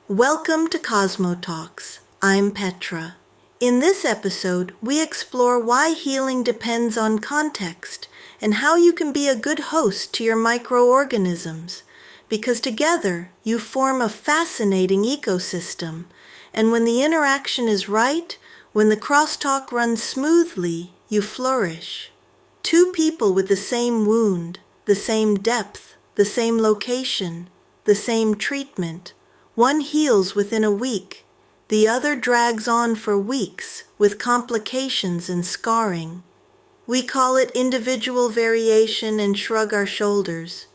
Welcome to Cosmo Talks. I'm Petra. In this episode, we explore why healing depends on context and how you can be a good host to your microorganisms, because together you form a fascinating ecosystem, and when the interaction is right, when the crosstalk runs smoothly, you flourish. Two people with the same wound, the same depth, the same location, the same treatment. One heals within a week. The other drags on for weeks with complications and scarring. We call it individual variation and shrug our shoulders.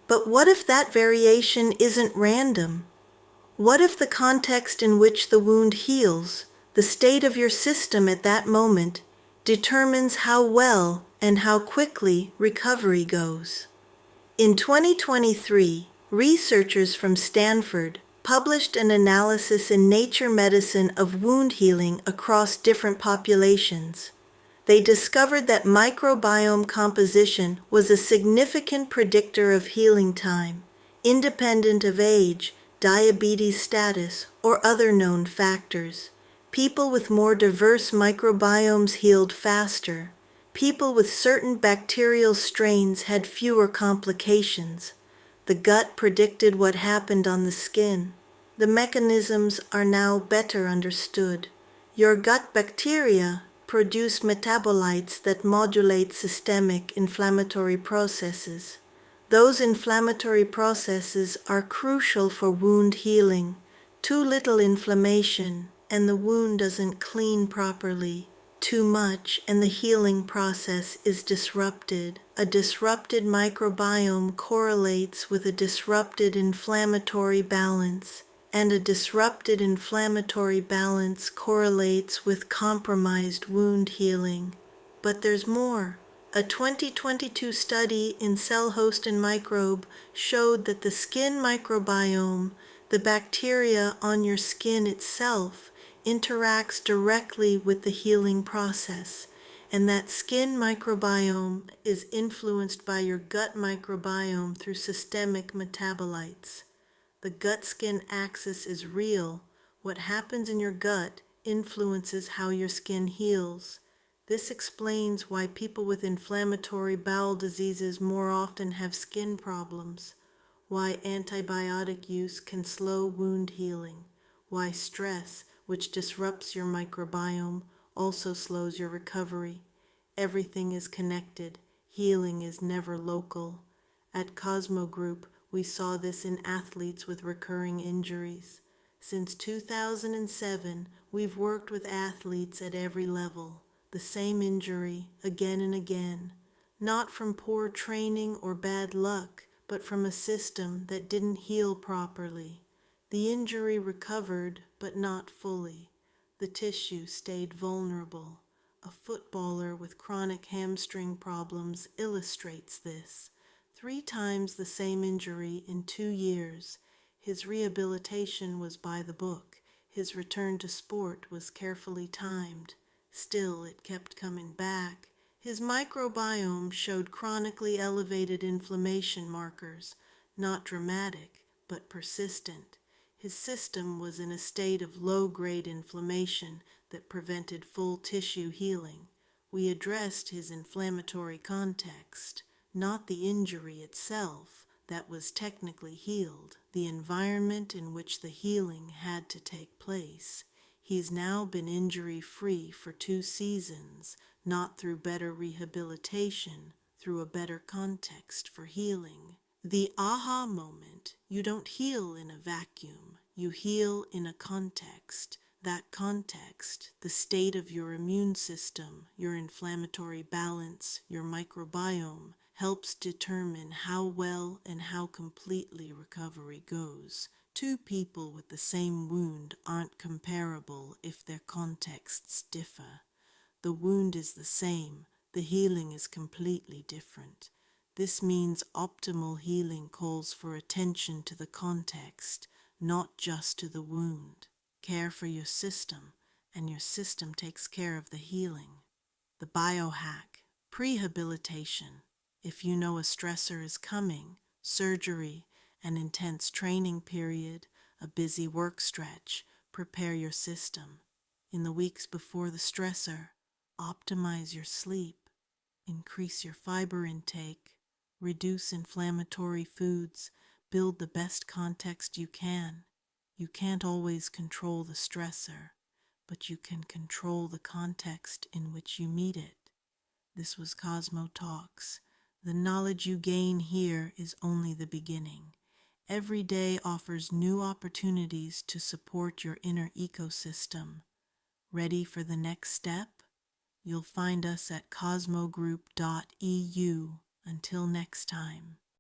But what if that variation isn't random? What if the context in which the wound heals, the state of your system at that moment, determines how well and how quickly recovery goes? In 2023, researchers from Stanford published an analysis in Nature Medicine of wound healing across different populations. They discovered that microbiome composition was a significant predictor of healing time, independent of age, diabetes status, or other known factors. People with more diverse microbiomes healed faster. People with certain bacterial strains had fewer complications. The gut predicted what happened on the skin. The mechanisms are now better understood. Your gut bacteria produce metabolites that modulate systemic inflammatory processes. Those inflammatory processes are crucial for wound healing. Too little inflammation, and the wound doesn't clean properly. Too much, and the healing process is disrupted. A disrupted microbiome correlates with a disrupted inflammatory balance, and a disrupted inflammatory balance correlates with compromised wound healing. But there's more. A 2022 study in Cell Host and Microbe showed that the skin microbiome, the bacteria on your skin itself, interacts directly with the healing process, and that skin microbiome is influenced by your gut microbiome through systemic metabolites. The gut-skin axis is real. What happens in your gut influences how your skin heals. This explains why people with inflammatory bowel diseases more often have skin problems, why antibiotic use can slow wound healing, why stress, which disrupts your microbiome, also slows your recovery. Everything is connected. Healing is never local. At Cosmo Group, we saw this in athletes with recurring injuries. Since 2007, we've worked with athletes at every level. The same injury, again and again. Not from poor training or bad luck, but from a system that didn't heal properly. The injury recovered, but not fully. The tissue stayed vulnerable. A footballer with chronic hamstring problems illustrates this. 3 times the same injury in 2 years. His rehabilitation was by the book. His return to sport was carefully timed. Still, it kept coming back. His microbiome showed chronically elevated inflammation markers, not dramatic, but persistent. His system was in a state of low-grade inflammation that prevented full tissue healing. We addressed his inflammatory context, not the injury itself that was technically healed, the environment in which the healing had to take place. He's now been injury-free for 2 seasons, not through better rehabilitation, through a better context for healing. The aha moment: you don't heal in a vacuum, you heal in a context. That context, the state of your immune system, your inflammatory balance, your microbiome, helps determine how well and how completely recovery goes. 2 people with the same wound aren't comparable if their contexts differ. The wound is the same, the healing is completely different. This means optimal healing calls for attention to the context, not just to the wound. Care for your system, and your system takes care of the healing. The biohack: prehabilitation. If you know a stressor is coming, surgery, an intense training period, a busy work stretch, prepare your system. In the weeks before the stressor, optimize your sleep, increase your fiber intake, reduce inflammatory foods, build the best context you can. You can't always control the stressor, but you can control the context in which you meet it. This was Cosmo Talks. The knowledge you gain here is only the beginning. Every day offers new opportunities to support your inner ecosystem. Ready for the next step? You'll find us at cosmogroup.eu. Until next time.